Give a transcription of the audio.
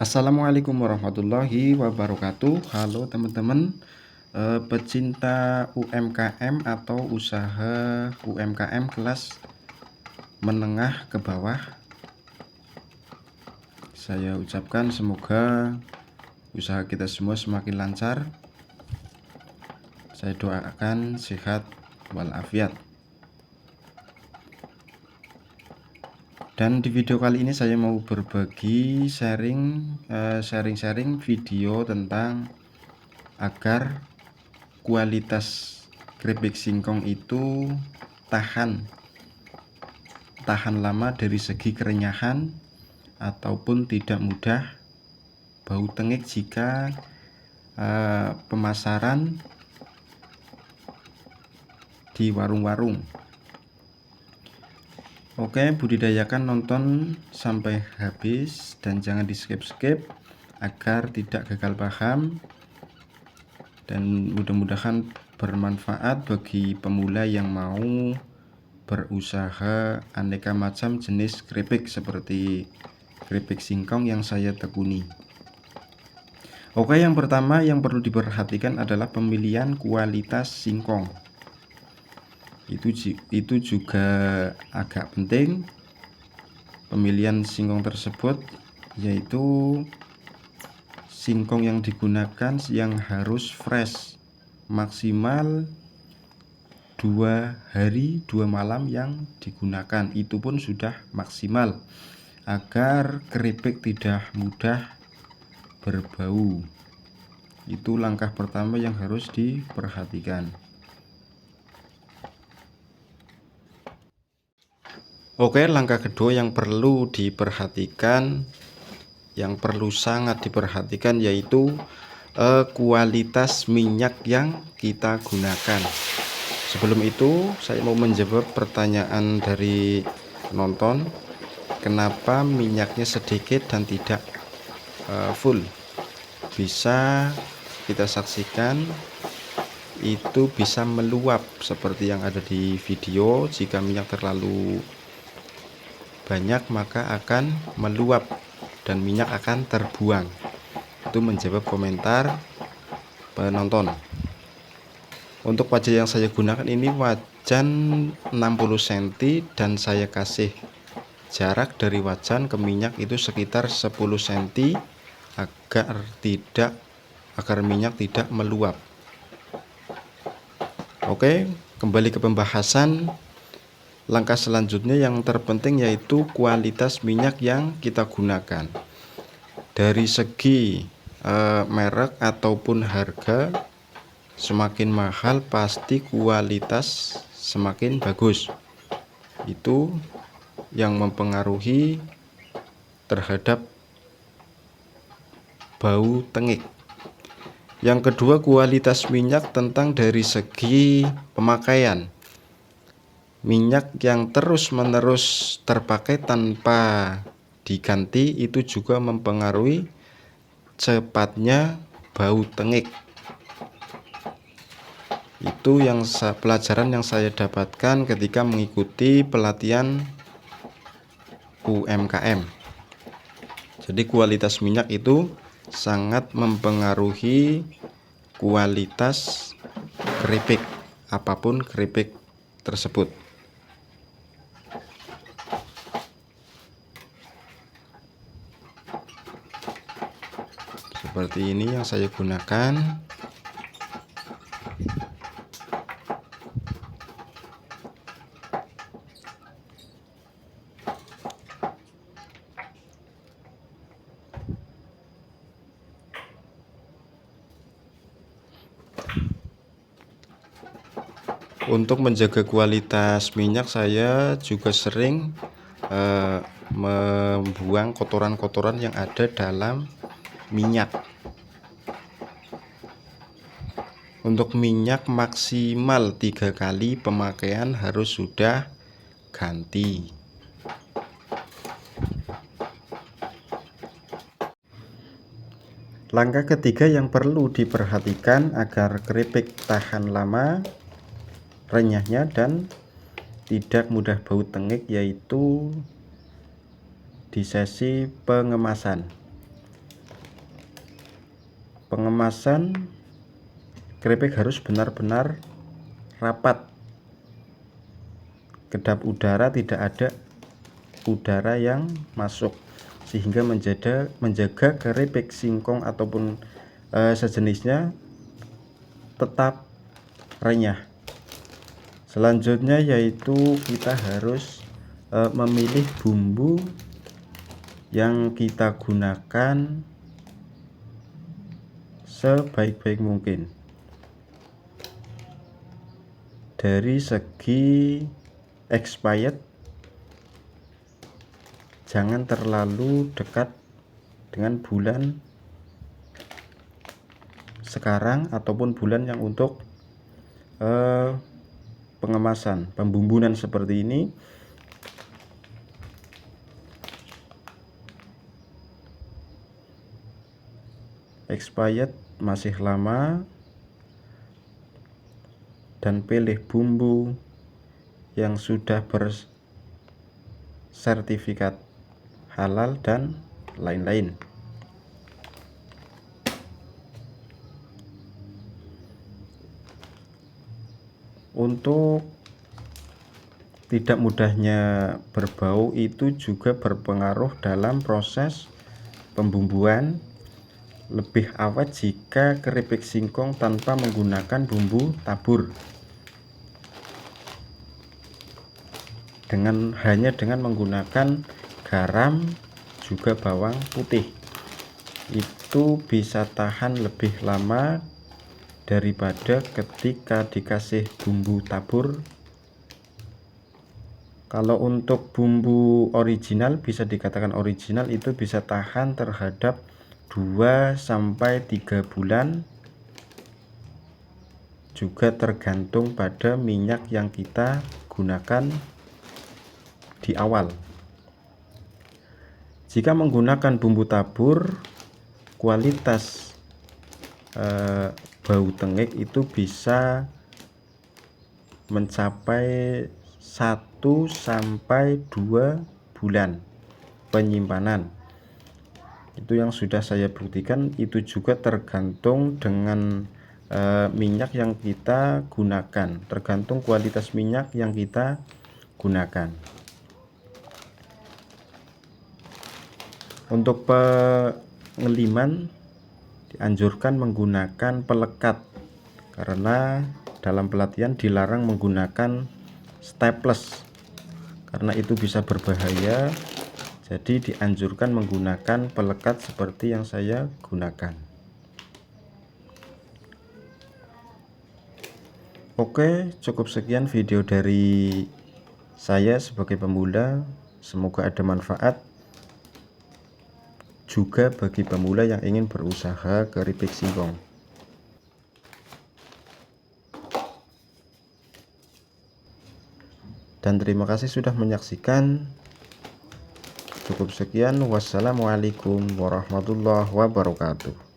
Assalamualaikum warahmatullahi wabarakatuh. Halo teman-teman, pecinta UMKM atau usaha UMKM kelas menengah ke bawah. Saya ucapkan semoga usaha kita semua semakin lancar. Saya doakan sehat walafiat. Dan di video kali ini saya mau berbagi sharing video tentang agar kualitas keripik singkong itu tahan lama dari segi kerenyahan ataupun tidak mudah bau tengik jika pemasaran di warung-warung. Oke, budidayakan, nonton sampai habis dan jangan di skip agar tidak gagal paham, dan mudah-mudahan bermanfaat bagi pemula yang mau berusaha aneka macam jenis keripik seperti keripik singkong yang saya tekuni. Oke, yang pertama yang perlu diperhatikan adalah pemilihan kualitas singkong. Itu juga agak penting. Pemilihan singkong tersebut yaitu singkong yang digunakan yang harus fresh, maksimal 2 hari 2 malam yang digunakan, itu pun sudah maksimal agar keripik tidak mudah berbau. Itu langkah pertama yang harus diperhatikan. Oke, langkah kedua yang perlu diperhatikan, yang perlu sangat diperhatikan, yaitu kualitas minyak yang kita gunakan. Sebelum itu saya mau menjawab pertanyaan dari penonton, kenapa minyaknya sedikit dan tidak full. Bisa kita saksikan, itu bisa meluap seperti yang ada di video. Jika minyak terlalu banyak maka akan meluap dan minyak akan terbuang. Itu menjawab komentar penonton. Untuk wajan yang saya gunakan ini wajan 60 cm dan saya kasih jarak dari wajan ke minyak itu sekitar 10 cm agar minyak tidak meluap. Oke, kembali ke pembahasan. Langkah selanjutnya yang terpenting yaitu kualitas minyak yang kita gunakan. Dari segi merek ataupun harga, semakin mahal pasti kualitas semakin bagus. Itu yang mempengaruhi terhadap bau tengik. Yang kedua, kualitas minyak tentang dari segi pemakaian. Minyak yang terus-menerus terpakai tanpa diganti itu juga mempengaruhi cepatnya bau tengik. Itu pelajaran yang saya dapatkan ketika mengikuti pelatihan UMKM. Jadi kualitas minyak itu sangat mempengaruhi kualitas keripik, apapun keripik tersebut. Seperti ini yang saya gunakan. Untuk menjaga kualitas minyak, saya juga sering membuang kotoran-kotoran yang ada dalam minyak. Untuk minyak maksimal 3 kali pemakaian harus sudah ganti. Langkah ketiga yang perlu diperhatikan agar keripik tahan lama renyahnya dan tidak mudah bau tengik yaitu di sesi pengemasan. Pengemasan keripik harus benar-benar rapat, kedap udara tidak ada udara yang masuk, sehingga menjaga keripik singkong ataupun sejenisnya tetap renyah. Selanjutnya yaitu kita harus memilih bumbu yang kita gunakan sebaik-baik mungkin. Dari segi expired, jangan terlalu dekat dengan bulan sekarang ataupun bulan yang untuk pengemasan, pembumbunan seperti ini. Expired masih lama, dan pilih bumbu yang sudah bersertifikat halal dan lain-lain. Untuk tidak mudahnya berbau itu juga berpengaruh dalam proses pembumbuan. Lebih awet jika keripik singkong tanpa menggunakan bumbu tabur, hanya dengan menggunakan garam juga bawang putih, itu bisa tahan lebih lama daripada ketika dikasih bumbu tabur. Kalau untuk bumbu original, bisa dikatakan original, itu bisa tahan terhadap 2-3 bulan, juga tergantung pada minyak yang kita gunakan di awal. Jika menggunakan bumbu tabur, kualitas bau tengik itu bisa mencapai 1-2 bulan penyimpanan. Itu yang sudah saya buktikan. Itu juga tergantung dengan minyak yang kita gunakan, tergantung kualitas minyak yang kita gunakan. Untuk pengeliman dianjurkan menggunakan pelekat, karena dalam pelatihan dilarang menggunakan staples karena itu bisa berbahaya. Jadi dianjurkan menggunakan pelekat seperti yang saya gunakan. Oke, cukup sekian video dari saya sebagai pemula. Semoga ada manfaat juga bagi pemula yang ingin berusaha keripik singkong. Dan terima kasih sudah menyaksikan. Cukup sekian. Wassalamualaikum warahmatullahi wabarakatuh.